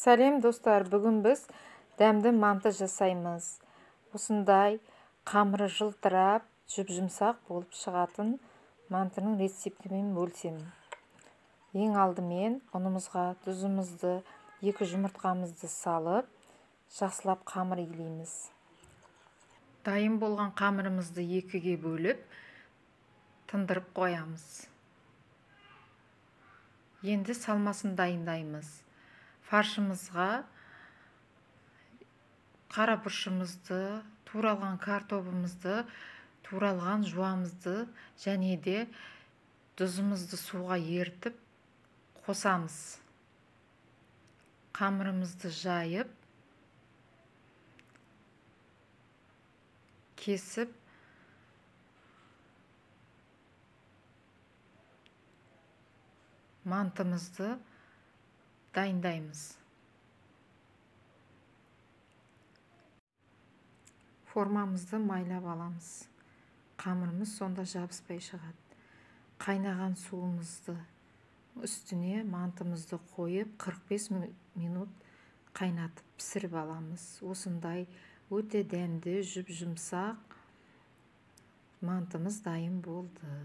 Сәлем достар, бүгін біз дәмді манты жасаймыз. Осындай қамыры жылтырап, жүп-жұмсақ болып шығатын мантының рецептімен бөлісемін. Ең алдымен ұнымызға тұзымызды, 2 жұмыртқамызды салып, жақсылап қамыр илейміз. Дайын болған қамырымызды 2-ге бөліп, тындырып қоямыз. Енді салмасын дайындаймыз. Фаршымызға қара бұршымызды, туралған картобымызды, туралған жуамызды және де тұзымызды суға ертіп қосамыз. Қамырымызды жайып, кесіп, мантымызды дайындаймыз. Формамызды майлап аламыз. Қамырымыз сонда жабыспай шығады. Қайнаған суымызды үстіне мантымызды қойып 45 минут қайнатып пісіріп аламыз. Осындай өте дәмді, жүп-жұмсақ мантымыз дайын болды.